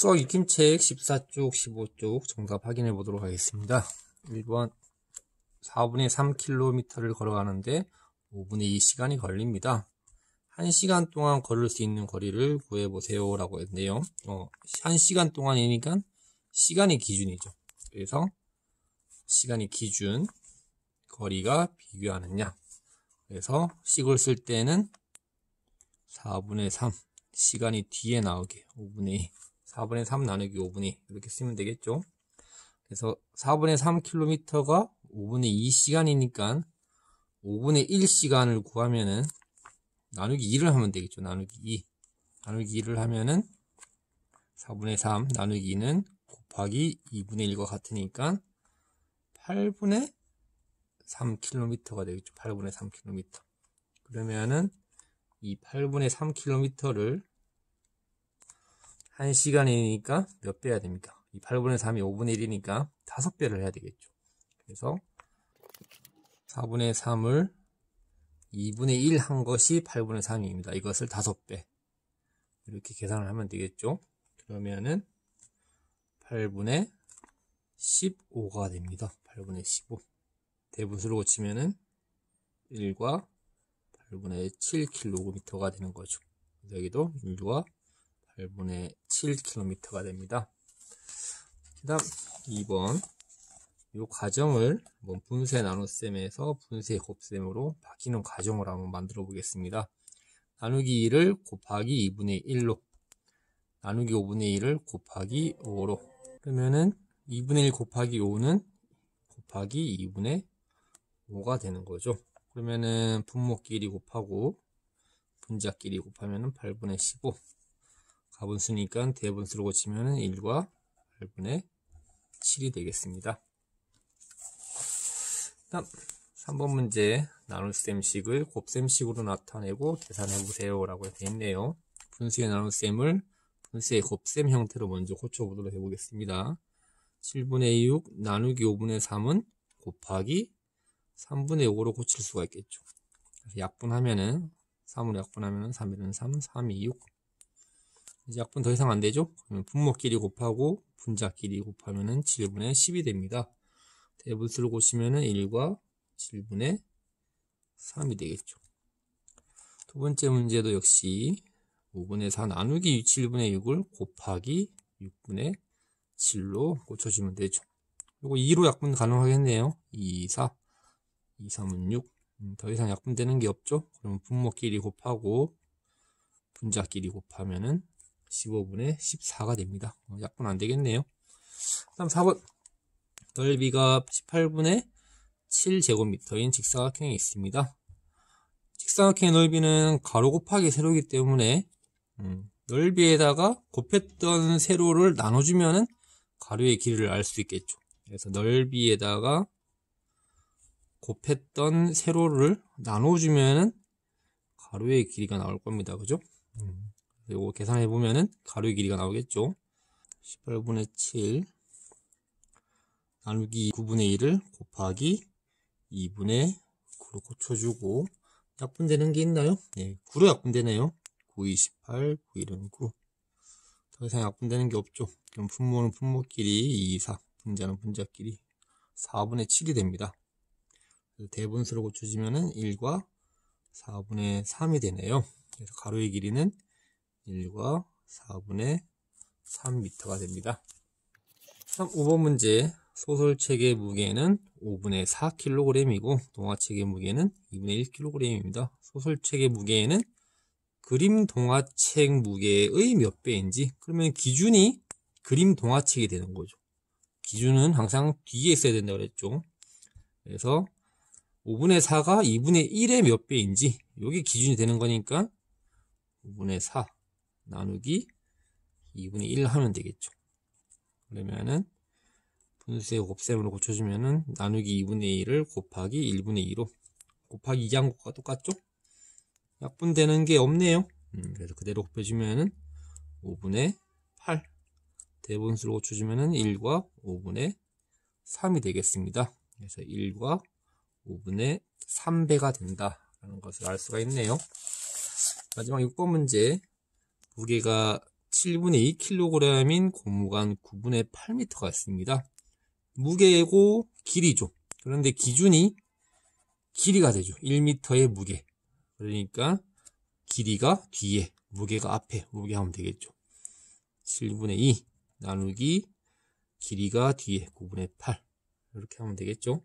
수학 익힘책 14쪽, 15쪽 정답 확인해 보도록 하겠습니다. 1번 4분의 3km를 걸어가는데 5분의 2 시간이 걸립니다. 1시간 동안 걸을 수 있는 거리를 구해보세요 라고 했네요. 1시간 동안이니까 시간이 기준이죠. 그래서 시간이 기준, 거리가 비교하느냐. 그래서 식을 쓸 때는 4분의 3, 시간이 뒤에 나오게 5분의 2, 4분의 3 나누기 5분의 2 이렇게 쓰면 되겠죠. 그래서 4분의 3km가 5분의 2시간이니까 5분의 1시간을 구하면은 나누기 2를 하면 되겠죠. 나누기 2. 나누기 2를 하면은 4분의 3 나누기 2는 곱하기 2분의 1과 같으니까 8분의 3km가 되겠죠. 8분의 3km. 그러면은 이 8분의 3km를 1시간이니까 몇 배 해야 됩니까? 이 8분의 3이 5분의 1이니까 5배를 해야 되겠죠. 그래서 4분의 3을 2분의 1 한 것이 8분의 3입니다. 이것을 5배. 이렇게 계산을 하면 되겠죠. 그러면은 8분의 15가 됩니다. 8분의 15. 대분수로 고치면은 1과 8분의 7km가 되는 거죠. 여기도 1과 8분의 7km가 됩니다. 그 다음 2번 이 과정을 한번 분수의 나눗셈에서 분수의 곱셈으로 바뀌는 과정을 한번 만들어 보겠습니다. 나누기 2를 곱하기 2분의 1로 나누기 5분의 1을 곱하기 5로 그러면은 2분의 1 곱하기 5는 곱하기 2분의 5가 되는 거죠. 그러면은 분모끼리 곱하고 분자끼리 곱하면은 8분의 15 가분수니까 대분수로 고치면은 1과 8분의 7이 되겠습니다. 다음 3번 문제 나눗셈식을 곱셈식으로 나타내고 계산해보세요 라고 되어 있네요. 분수의 나눗셈을 분수의 곱셈 형태로 먼저 고쳐보도록 해보겠습니다. 7분의 6 나누기 5분의 3은 곱하기 3분의 5로 고칠 수가 있겠죠. 그래서 약분하면은 3으로 약분하면은 3일은 3, 3이 6. 이제 약분 더 이상 안 되죠? 그러면 분모끼리 곱하고 분자끼리 곱하면은 7분의 10이 됩니다. 대분수를 고치면은 1과 7분의 3이 되겠죠. 두 번째 문제도 역시 5분의 4 나누기 7분의 6을 곱하기 6분의 7로 고쳐주면 되죠. 그리고 2로 약분 가능하겠네요. 2, 4, 2, 3은 6. 더 이상 약분되는 게 없죠. 그럼 분모끼리 곱하고 분자끼리 곱하면은 15분의 14가 됩니다. 약분 안 되겠네요. 다음 4번 넓이가 18분의 7제곱미터인 직사각형이 있습니다. 직사각형의 넓이는 가로 곱하기 세로이기 때문에 넓이에다가 곱했던 세로를 나눠주면은 가로의 길이를 알 수 있겠죠. 그래서 넓이에다가 곱했던 세로를 나눠주면은 가로의 길이가 나올 겁니다. 그죠? 이거 계산해 보면은 가로의 길이가 나오겠죠. 18분의 7 나누기 9분의 1을 곱하기 2분의 9로 고쳐주고 약분되는 게 있나요? 네, 9로 약분되네요. 9, 28, 9, 1은 9. 더 이상 약분되는 게 없죠. 그럼 분모는 분모끼리 2, 4, 분자는 분자끼리 4분의 7이 됩니다. 대분수로 고쳐주면은 1과 4분의 3이 되네요. 그래서 가로의 길이는 1과 4분의 3m가 됩니다. 다음 5번 문제 소설책의 무게는 5분의 4kg이고 동화책의 무게는 2분의 1kg입니다. 소설책의 무게는 그림 동화책 무게의 몇 배인지 그러면 기준이 그림 동화책이 되는 거죠. 기준은 항상 뒤에 있어야 된다고 그랬죠. 그래서 5분의 4가 2분의 1의 몇 배인지 이게 기준이 되는 거니까 5분의 4 나누기 2분의 1 하면 되겠죠. 그러면은 분수의 곱셈으로 고쳐주면은 나누기 2분의 1을 곱하기 1분의 2로 곱하기 2한 것과 똑같죠? 약분되는 게 없네요. 그래서 그대로 곱해주면은 5분의 8 대분수로 고쳐주면은 1과 5분의 3이 되겠습니다. 그래서 1과 5분의 3배가 된다라는 것을 알 수가 있네요. 마지막 6번 문제 무게가 7분의 2kg인 고무관 9분의 8m가 있습니다. 무게고 길이죠. 그런데 기준이 길이가 되죠. 1m의 무게. 그러니까 길이가 뒤에, 무게가 앞에, 무게 하면 되겠죠. 7분의 2 나누기 길이가 뒤에 9분의 8 이렇게 하면 되겠죠.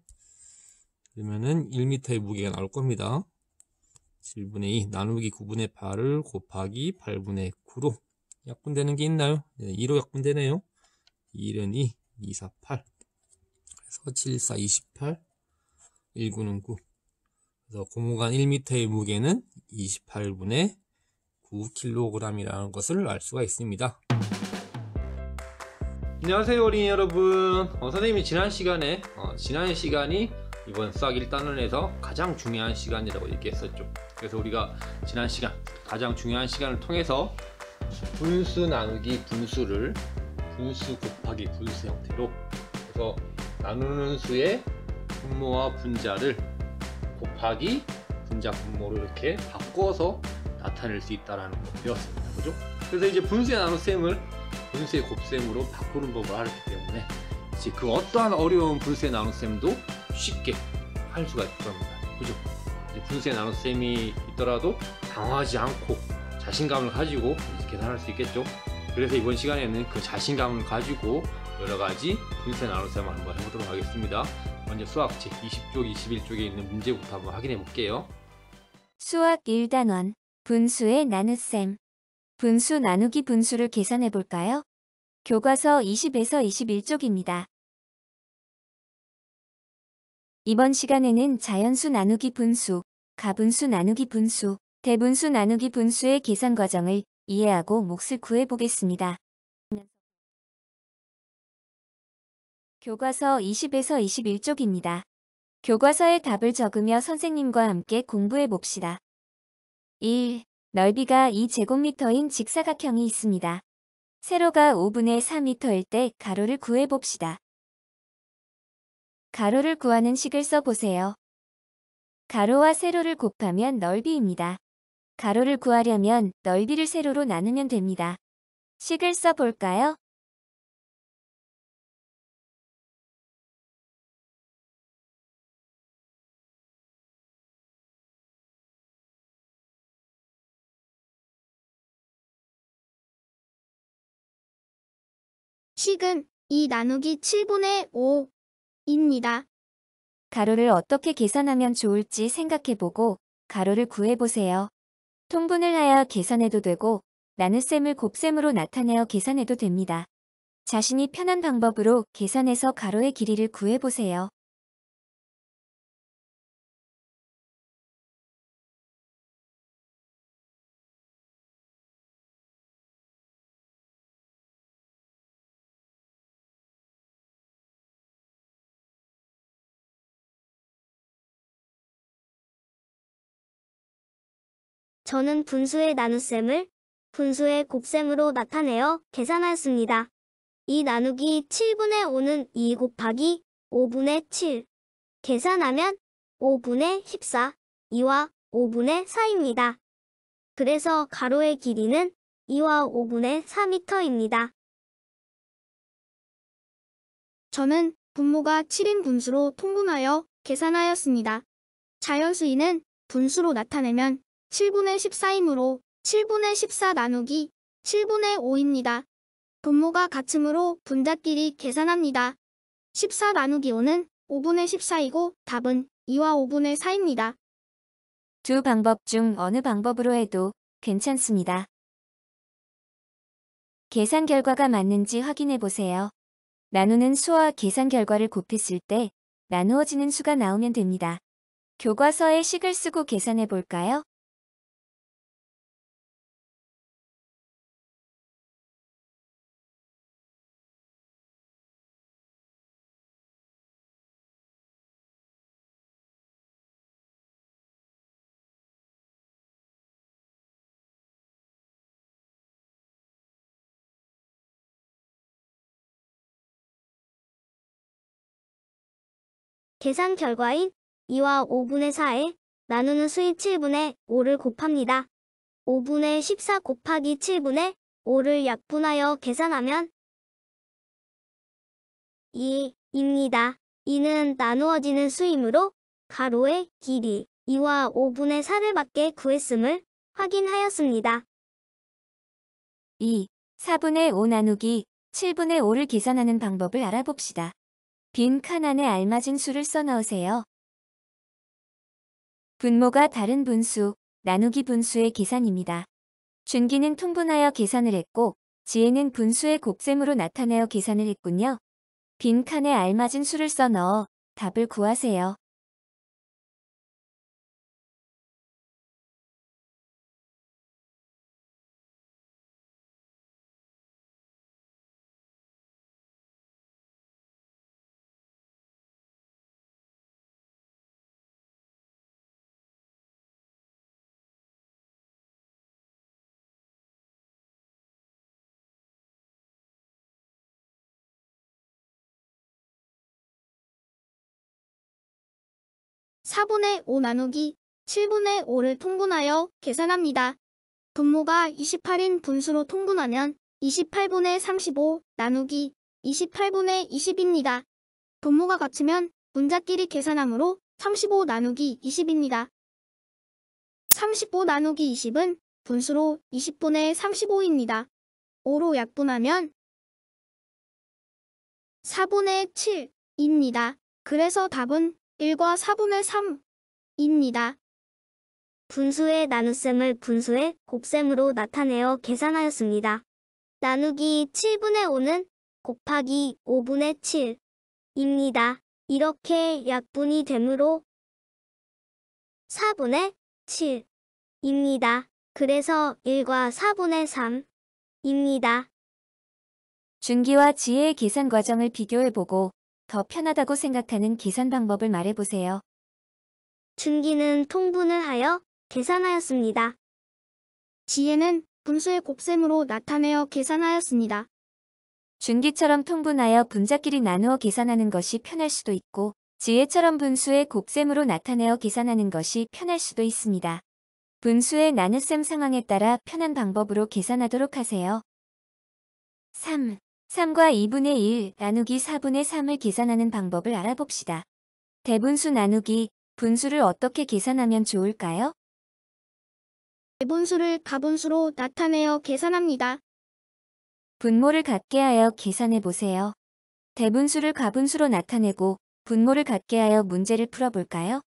그러면은 1m의 무게가 나올 겁니다. 7분의 2 나누기 9분의 8을 곱하기 8분의 9로 약분되는 게 있나요? 네, 2로 약분되네요. 1은 2, 2, 4, 8. 그래서 7, 4, 28, 1, 9는 9. 그래서 고무관 1m의 무게는 28분의 9kg이라는 것을 알 수가 있습니다. 안녕하세요 어린이 여러분. 선생님이 지난 시간에 지난 시간이 이번 수학 1단원에서 가장 중요한 시간이라고 얘기했었죠. 그래서 우리가 지난 시간 가장 중요한 시간을 통해서 분수 나누기 분수를 분수 곱하기 분수 형태로, 그래서 나누는 수의 분모와 분자를 곱하기 분자 분모로 이렇게 바꿔서 나타낼 수 있다는 걸 배웠습니다. 그죠? 그래서 이제 분수의 나눗셈을 분수의 곱셈으로 바꾸는 법을 알았기 때문에 이제 그 어떠한 어려운 분수의 나눗셈도 쉽게 할 수가 있을 겁니다. 그죠? 이제 분수의 나눗셈이 있더라도 당황하지 않고 자신감을 가지고 이제 계산할 수 있겠죠. 그래서 이번 시간에는 그 자신감을 가지고 여러가지 분수의 나눗셈을 한번 해보도록 하겠습니다. 먼저 수학 제 20쪽, 21쪽에 있는 문제부터 한번 확인해 볼게요. 수학 1단원 분수의 나눗셈. 분수 나누기 분수를 계산해 볼까요? 교과서 20에서 21쪽입니다. 이번 시간에는 자연수 나누기 분수, 가분수 나누기 분수, 대분수 나누기 분수의 계산 과정을 이해하고 몫을 구해 보겠습니다. 교과서 20에서 21쪽입니다. 교과서에 답을 적으며 선생님과 함께 공부해 봅시다. 1. 넓이가 2제곱미터인 직사각형이 있습니다. 세로가 5분의 4m일 때 가로를 구해 봅시다. 가로를 구하는 식을 써보세요. 가로와 세로를 곱하면 넓이입니다. 가로를 구하려면 넓이를 세로로 나누면 됩니다. 식을 써볼까요? 식은 2 나누기 7분의 5입니다. 가로를 어떻게 계산하면 좋을지 생각해보고 가로를 구해보세요. 통분을 하여 계산해도 되고 나눗셈을 곱셈으로 나타내어 계산해도 됩니다. 자신이 편한 방법으로 계산해서 가로의 길이를 구해보세요. 저는 분수의 나눗셈을 분수의 곱셈으로 나타내어 계산하였습니다. 2 나누기 7분의 5는 2 곱하기 5분의 7. 계산하면 5분의 14, 2와 5분의 4입니다. 그래서 가로의 길이는 2와 5분의 4m입니다. 저는 분모가 7인 분수로 통분하여 계산하였습니다. 자연수 2는 분수로 나타내면 7분의 14이므로 7분의 14 나누기 7분의 5입니다. 분모가 같으므로 분자끼리 계산합니다. 14 나누기 5는 5분의 14이고 답은 2와 5분의 4입니다. 두 방법 중 어느 방법으로 해도 괜찮습니다. 계산 결과가 맞는지 확인해 보세요. 나누는 수와 계산 결과를 곱했을 때 나누어지는 수가 나오면 됩니다. 교과서에 식을 쓰고 계산해 볼까요? 계산 결과인 2와 5분의 4에 나누는 수인 7분의 5를 곱합니다. 5분의 14 곱하기 7분의 5를 약분하여 계산하면 2입니다. 2는 나누어지는 수이므로 가로의 길이 2와 5분의 4를 밖에 구했음을 확인하였습니다. 2. 4분의 5 나누기 7분의 5를 계산하는 방법을 알아봅시다. 빈 칸 안에 알맞은 수를 써넣으세요. 분모가 다른 분수, 나누기 분수의 계산입니다. 준기는 통분하여 계산을 했고, 지혜는 분수의 곱셈으로 나타내어 계산을 했군요. 빈 칸에 알맞은 수를 써넣어 답을 구하세요. (4분의 5) 나누기 (7분의 5를) 통분하여 계산합니다. 분모가 28인 분수로 통분하면 28분의 35 나누기 28분의 20입니다. 분모가 같으면 문자끼리 계산하므로 35 나누기 20입니다. 35 나누기 20은 분수로 20분의 35입니다. 5로 약분하면 4분의 7입니다. 그래서 답은 1과 4분의 3입니다. 분수의 나눗셈을 분수의 곱셈으로 나타내어 계산하였습니다. 나누기 7분의 5는 곱하기 5분의 7입니다. 이렇게 약분이 되므로 4분의 7입니다. 그래서 1과 4분의 3입니다. 준기와 지혜의 계산 과정을 비교해보고 더 편하다고 생각하는 계산 방법을 말해보세요. 준기는 통분을 하여 계산하였습니다. 지혜는 분수의 곱셈으로 나타내어 계산하였습니다. 준기처럼 통분하여 분자끼리 나누어 계산하는 것이 편할 수도 있고, 지혜처럼 분수의 곱셈으로 나타내어 계산하는 것이 편할 수도 있습니다. 분수의 나눗셈 상황에 따라 편한 방법으로 계산하도록 하세요. 3. 3과 2분의 1 나누기 4분의 3을 계산하는 방법을 알아봅시다. 대분수 나누기 분수를 어떻게 계산하면 좋을까요? 대분수를 가분수로 나타내어 계산합니다. 분모를 같게 하여 계산해 보세요. 대분수를 가분수로 나타내고 분모를 같게 하여 문제를 풀어볼까요?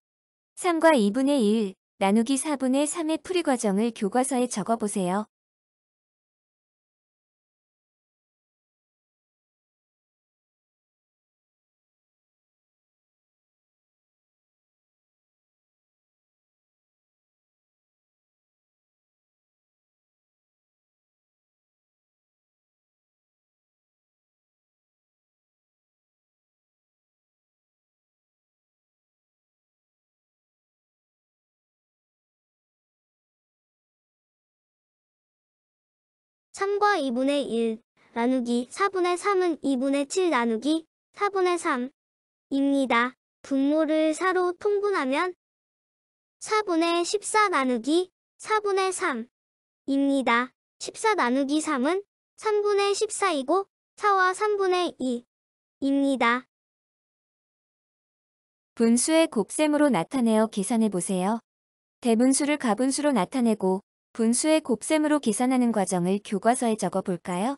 3과 2분의 1 나누기 4분의 3의 풀이 과정을 교과서에 적어보세요. (3과 2분의 1) 나누기 4분의 3은 2분의 7 나누기 4분의 3입니다. 분모를 4로 통분하면 4분의 14 나누기 4분의 3입니다. 14 나누기 3은 3분의 14이고 4와 3분의 2입니다. 분수의 곱셈으로 나타내어 계산해 보세요. 대분수를 가분수로 나타내고 분수의 곱셈으로 계산하는 과정을 교과서에 적어 볼까요?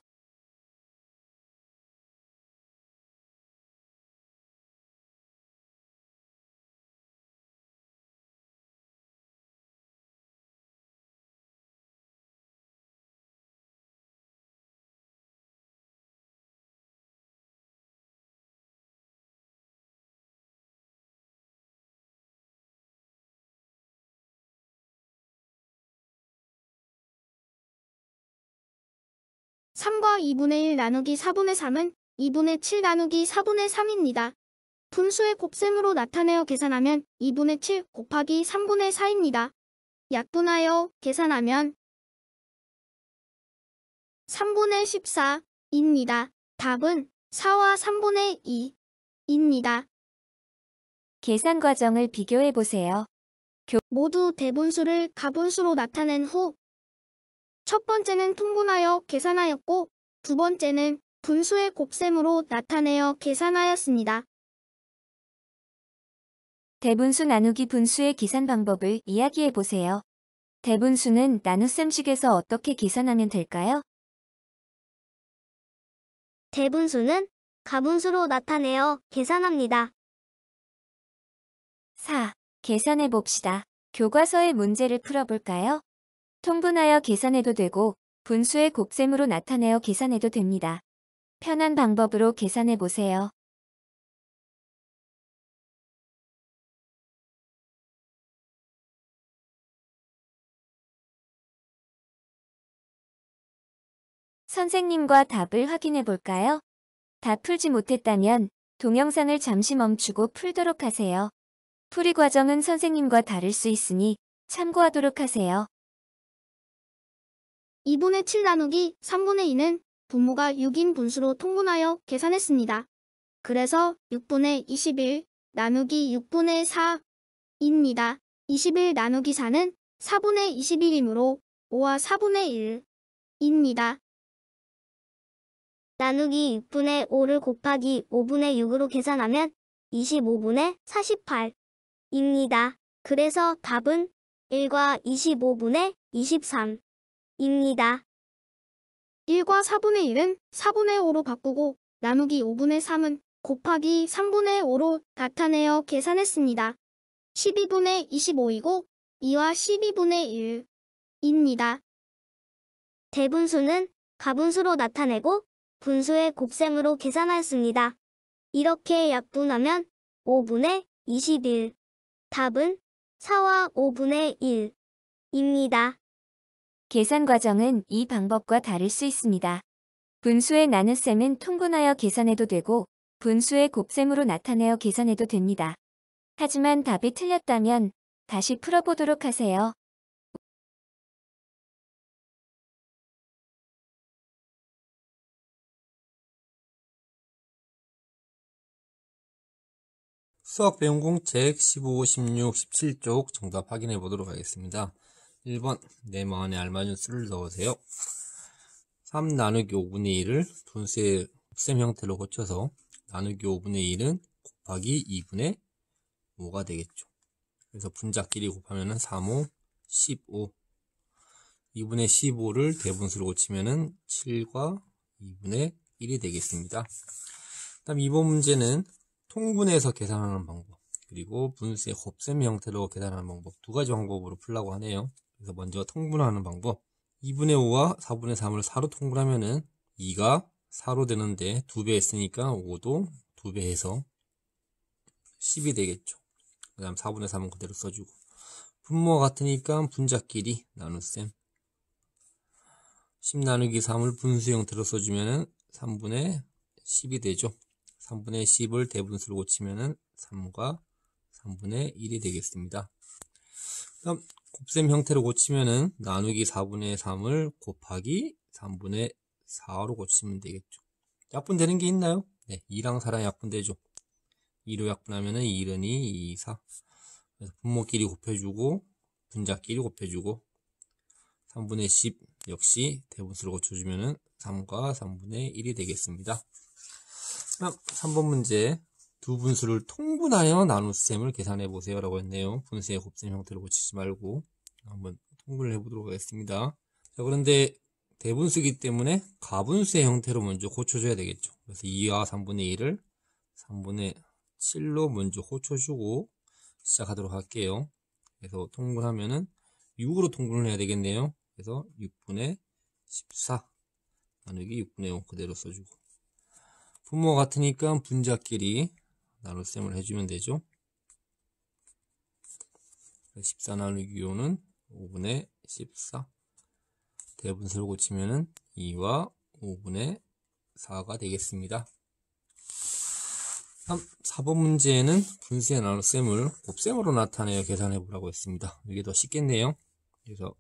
(3과 2분의 1) 나누기 4분의 3은 2분의 7 나누기 4분의 3입니다. 분수의 곱셈으로 나타내어 계산하면 2분의 7 곱하기 3분의 4입니다. 약분하여 계산하면 3분의 14입니다. 답은 4와 3분의 2입니다. 계산 과정을 비교해 보세요. 모두 대분수를 가분수로 나타낸 후 첫 번째는 통분하여 계산하였고 두 번째는 분수의 곱셈으로 나타내어 계산하였습니다. 대분수 나누기 분수의 계산 방법을 이야기해 보세요. 대분수는 나눗셈식에서 어떻게 계산하면 될까요? 대분수는 가분수로 나타내어 계산합니다. 4. 계산해 봅시다. 교과서의 문제를 풀어볼까요? 통분하여 계산해도 되고 분수의 곱셈으로 나타내어 계산해도 됩니다. 편한 방법으로 계산해 보세요. 선생님과 답을 확인해 볼까요? 다 풀지 못했다면 동영상을 잠시 멈추고 풀도록 하세요. 풀이 과정은 선생님과 다를 수 있으니 참고하도록 하세요. 2분의 7 나누기 3분의 2는 분모가 6인 분수로 통분하여 계산했습니다. 그래서 6분의 21 나누기 6분의 4입니다. 21 나누기 4는 4분의 21이므로 5와 4분의 1입니다. 나누기 6분의 5를 곱하기 5분의 6으로 계산하면 25분의 48입니다. 그래서 답은 1과 25분의 23입니다. 1과 4분의 1은 4분의 5로 바꾸고 나누기 5분의 3은 곱하기 3분의 5로 나타내어 계산했습니다. 12분의 25이고 2와 12분의 1입니다. 대분수는 가분수로 나타내고 분수의 곱셈으로 계산하였습니다. 이렇게 약분하면 5분의 21. 답은 4와 5분의 1입니다. 계산 과정은 이 방법과 다를 수 있습니다. 분수의 나눗셈은 통분하여 계산해도 되고 분수의 곱셈으로 나타내어 계산해도 됩니다. 하지만 답이 틀렸다면 다시 풀어보도록 하세요. 수학 배운 공책 15, 16, 17쪽 정답 확인해 보도록 하겠습니다. 1번 내 마음에 알맞은 수를 넣으세요. 3 나누기 5분의 1을 분수의 곱셈 형태로 고쳐서 나누기 5분의 1은 곱하기 2분의 5가 되겠죠. 그래서 분자끼리 곱하면 3, 5, 15. 2분의 15를 대분수로 고치면 7과 2분의 1이 되겠습니다. 다음 2번 문제는 통분해서 계산하는 방법, 그리고 분수의 곱셈 형태로 계산하는 방법 두 가지 방법으로 풀라고 하네요. 그래서 먼저 통분하는 방법, 2분의 5와 4분의 3을 4로 통분하면은 2가 4로 되는데 2배 했으니까 5도 2배 해서 10이 되겠죠. 그 다음 4분의 3은 그대로 써주고, 분모가 같으니까 분자끼리 나눗셈, 10 나누기 3을 분수 형태로 써주면은 3분의 10이 되죠. 3분의 10을 대분수로 고치면은 3과 3분의 1이 되겠습니다. 그럼 곱셈 형태로 고치면은 나누기 4분의 3을 곱하기 3분의 4로 고치면 되겠죠. 약분되는 게 있나요? 네, 2랑 4랑 약분되죠. 2로 약분하면은 1은 2, 2, 4. 그래서 분모끼리 곱해주고 분자끼리 곱해주고 3분의 10 역시 대분수로 고쳐주면은 3과 3분의 1이 되겠습니다. 그럼 3번 문제, 두 분수를 통분하여 나눗셈을 계산해 보세요 라고 했네요. 분수의 곱셈 형태로 고치지 말고 한번 통분을 해보도록 하겠습니다. 자, 그런데 대분수이기 때문에 가분수의 형태로 먼저 고쳐줘야 되겠죠. 그래서 2와 3분의 1을 3분의 7로 먼저 고쳐주고 시작하도록 할게요. 그래서 통분하면은 6으로 통분을 해야 되겠네요. 그래서 6분의 14 나누기 6분의 5 그대로 써주고, 분모 같으니까 분자끼리 나눗셈을 해주면 되죠. 14 나누기 5는 5분의 14. 대분수를 고치면은 2와 5분의 4가 되겠습니다. 다음 4번 문제에는 분수의 나눗셈을 곱셈으로 나타내어 계산해 보라고 했습니다. 이게 더 쉽겠네요. 그래서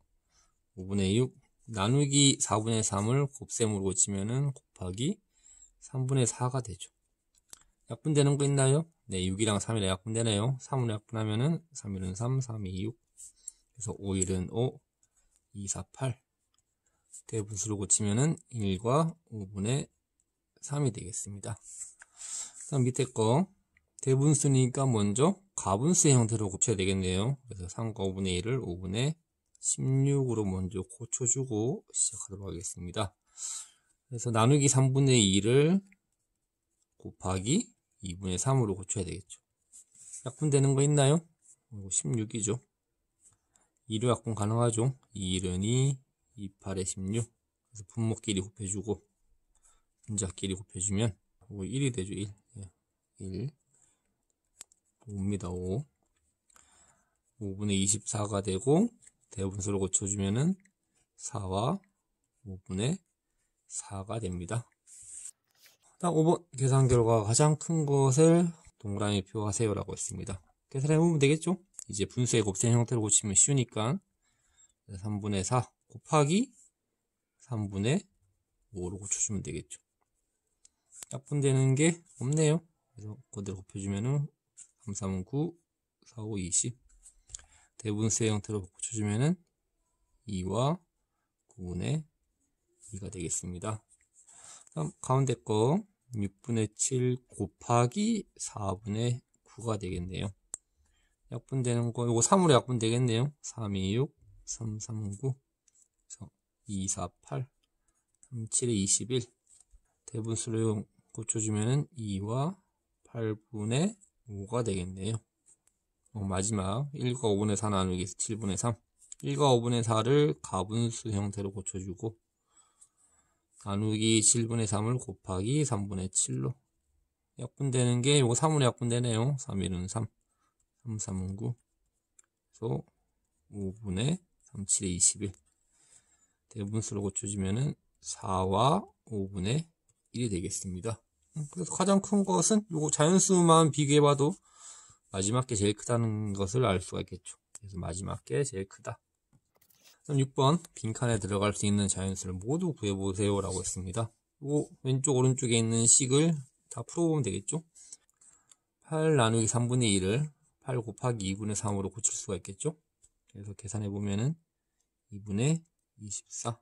5분의 6 나누기 4분의 3을 곱셈으로 고치면은 곱하기 3분의 4가 되죠. 약분되는 거 있나요? 네, 6이랑 3이랑 약분되네요. 3으로 약분하면은 3, 1은 3, 3, 2, 6. 그래서 5, 1은 5, 2, 4, 8. 대분수로 고치면은 1과 5분의 3이 되겠습니다. 다음 밑에 거 대분수니까 먼저 가분수의 형태로 고쳐야 되겠네요. 그래서 3과 5분의 1을 5분의 16으로 먼저 고쳐주고 시작하도록 하겠습니다. 그래서 나누기 3분의 2를 곱하기 2분의 3으로 고쳐야 되겠죠. 약분되는 거 있나요? 16이죠. 2로 약분 가능하죠. 2일은 2, 28에 16. 그래서 분모끼리 곱해주고 분자끼리 곱해주면 1이 되죠. 1. 1. 5입니다. 5. 5분의 24가 되고 대분수로 고쳐주면은 4와 5분의 4가 됩니다. 다음 5번 계산 결과 가장 큰 것을 동그라미 표하세요 라고 했습니다. 계산해보면 되겠죠? 이제 분수의 곱셈 형태로 고치면 쉬우니까 3분의 4 곱하기 3분의 5로 고쳐주면 되겠죠. 약분되는 게 없네요. 그래서 그대로 곱해주면은 3, 3, 9, 4, 5, 20. 대분수의 형태로 고쳐주면은 2와 9분의 2가 되겠습니다. 다음 가운데 거 6분의 7 곱하기 4분의 9가 되겠네요. 약분되는 거, 요거 3으로 약분되겠네요. 3, 2, 6, 3, 3, 9, 2, 4, 8, 3, 7에 21. 대분수로 고쳐주면은 2와 8분의 5가 되겠네요. 마지막 1과 5분의 4 나누기 7분의 3. 1과 5분의 4를 가분수 형태로 고쳐주고 나누기 7분의 3을 곱하기 3분의 7로 약분되는 게 요거 3으로 약분되네요. 3, 1은 3, 3, 3은 9. 그래서 5분의 3, 7에 21. 대분수로 고쳐주면은 4와 5분의 1이 되겠습니다. 그래서 가장 큰 것은 요거 자연수만 비교해봐도 마지막 게 제일 크다는 것을 알 수가 있겠죠. 그래서 마지막 게 제일 크다. 그럼 6번 빈칸에 들어갈 수 있는 자연수를 모두 구해보세요 라고 했습니다. 요 왼쪽 오른쪽에 있는 식을 다 풀어보면 되겠죠. 8 나누기 3분의 1을 8 곱하기 2분의 3으로 고칠 수가 있겠죠. 그래서 계산해보면은 2분의 24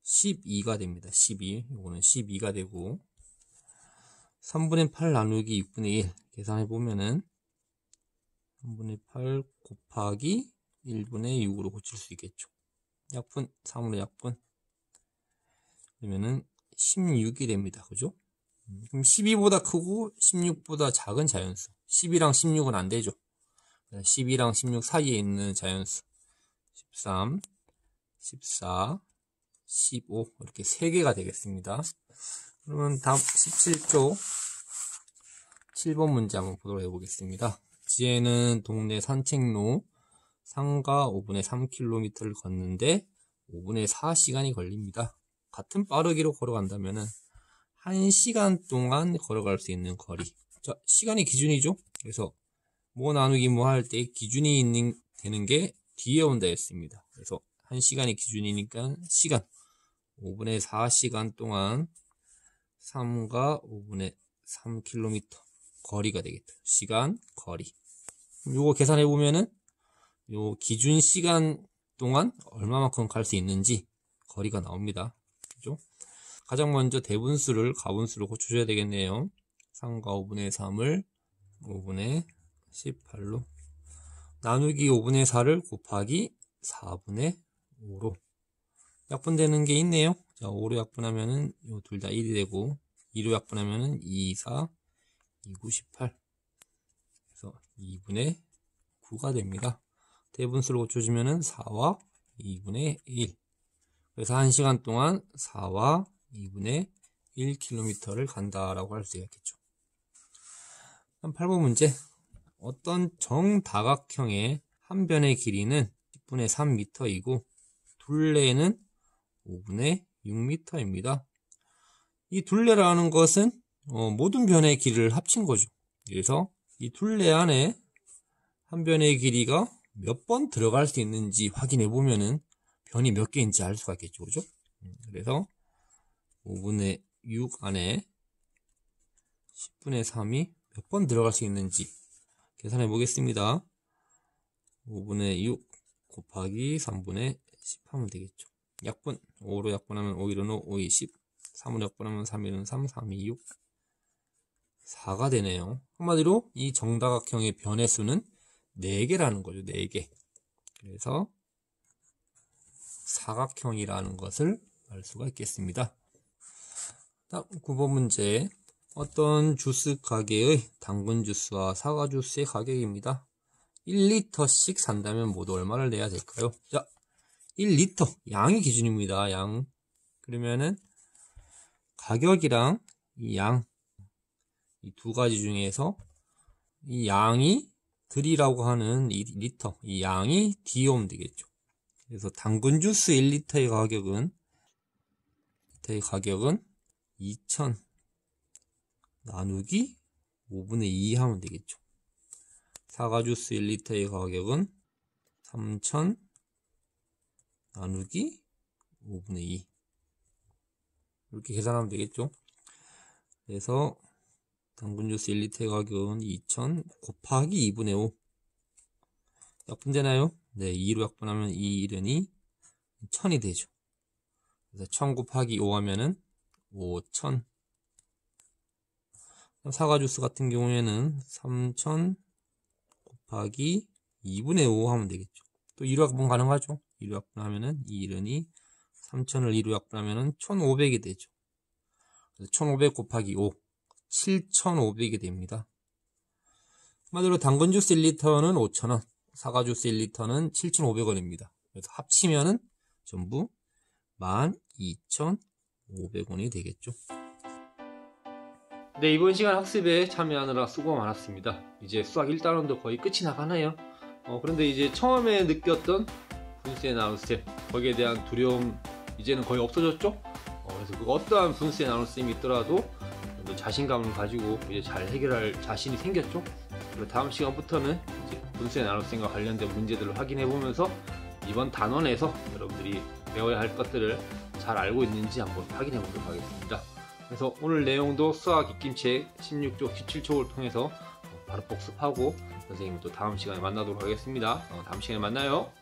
12가 됩니다. 12. 요거는 12가 되고 3분의 8 나누기 6분의 1 계산해보면은 3분의 8 곱하기 1분의 6으로 고칠 수 있겠죠. 약분 3으로 약분 그러면은 16이 됩니다. 그죠? 그럼 12보다 크고 16보다 작은 자연수 12랑 16은 안 되죠. 12랑 16 사이에 있는 자연수 13, 14, 15 이렇게 3개가 되겠습니다. 그러면 다음 17쪽 7번 문제 한번 보도록 해보겠습니다. 지혜는 동네 산책로 상가 5분의 3km를 걷는데 5분의 4시간이 걸립니다. 같은 빠르기로 걸어간다면 1시간 동안 걸어갈 수 있는 거리. 자, 시간이 기준이죠. 그래서 뭐 나누기 뭐 할 때 기준이 되는 게 뒤에 온다 했습니다. 그래서 1시간이 기준이니까 시간 5분의 4시간 동안 3과 5분의 3km 거리가 되겠죠. 시간, 거리. 요거 계산해 보면은 요 기준 시간 동안 얼마만큼 갈 수 있는지 거리가 나옵니다. 그죠? 가장 먼저 대분수를 가분수로 고쳐줘야 되겠네요. 3과 5분의 3을 5분의 18로 나누기 5분의 4를 곱하기 4분의 5로 약분되는 게 있네요. 자, 5로 약분하면은 요 둘 다 1이 되고 2로 약분하면은 2, 4, 2, 9, 18 그래서 2분의 9가 됩니다. 대분수로 고쳐주면은 4와 2분의 1 그래서 1시간 동안 4와 2분의 1km를 간다라고 할 수 있겠죠. 8번 문제 어떤 정다각형의 한 변의 길이는 10분의 3m이고 둘레는 5분의 6m입니다. 이 둘레라는 것은 모든 변의 길이를 합친 거죠. 그래서 이 둘레 안에 한 변의 길이가 몇 번 들어갈 수 있는지 확인해 보면은 변이 몇 개인지 알 수가 있겠죠. 그죠? 그래서 5분의 6 안에 10분의 3이 몇 번 들어갈 수 있는지 계산해 보겠습니다. 5분의 6 곱하기 3분의 10 하면 되겠죠. 약분 5로 약분하면 5, 1은 5, 5, 20 3으로 약분하면 3, 1은 3, 3, 2, 6 4가 되네요. 한마디로 이 정다각형의 변의 수는 4개라는 거죠. 4개. 그래서 사각형이라는 것을 알 수가 있겠습니다. 다음 9번 문제. 어떤 주스 가게의 당근 주스와 사과 주스의 가격입니다. 1리터씩 산다면 모두 얼마를 내야 될까요? 자, 1리터 양이 기준입니다. 양. 그러면은 가격이랑 이 양, 이 두 가지 중에서 이 양이 들이라고 하는 이 리터, 이 양이 D에 오면 되겠죠. 그래서 당근 주스 1리터의 가격은 2,000 나누기 5분의 2 하면 되겠죠. 사과 주스 1리터의 가격은 3,000 나누기 5분의 2 이렇게 계산하면 되겠죠. 그래서 당근 주스 1리터의 가격은 2,000 곱하기 2분의 5 약분되나요? 네, 2로 약분하면 2, 1은 1000이 되죠. 그래서 1000 곱하기 5 하면은 5000. 사과 주스 같은 경우에는 3000 곱하기 2분의 5 하면 되겠죠. 또 2로 약분 가능하죠. 2로 약분하면은 2, 1은 3000을 2로 약분하면은 1500이 되죠. 그래서 1500 곱하기 5, 7500이 됩니다. 한마디로 당근 주스 1리터는 5000원, 사과 주스 1리터는 7500원입니다. 그래서 합치면은 전부 12500원이 되겠죠. 네, 이번 시간 학습에 참여하느라 수고가 많았습니다. 이제 수학 1단원도 거의 끝이 나가나요? 그런데 이제 처음에 느꼈던 분수의 나눗셈, 거기에 대한 두려움 이제는 거의 없어졌죠? 그래서 그 어떠한 분수의 나눗셈이 있더라도 자신감을 가지고 이제 잘 해결할 자신이 생겼죠? 그리고 다음 시간부터는 이제 분수의 나눗셈과 관련된 문제들을 확인해 보면서 이번 단원에서 여러분들이 배워야 할 것들을 잘 알고 있는지 한번 확인해 보도록 하겠습니다. 그래서 오늘 내용도 수학 익힘책 16쪽 17쪽을 통해서 바로 복습하고 선생님은 또 다음 시간에 만나도록 하겠습니다. 다음 시간에 만나요.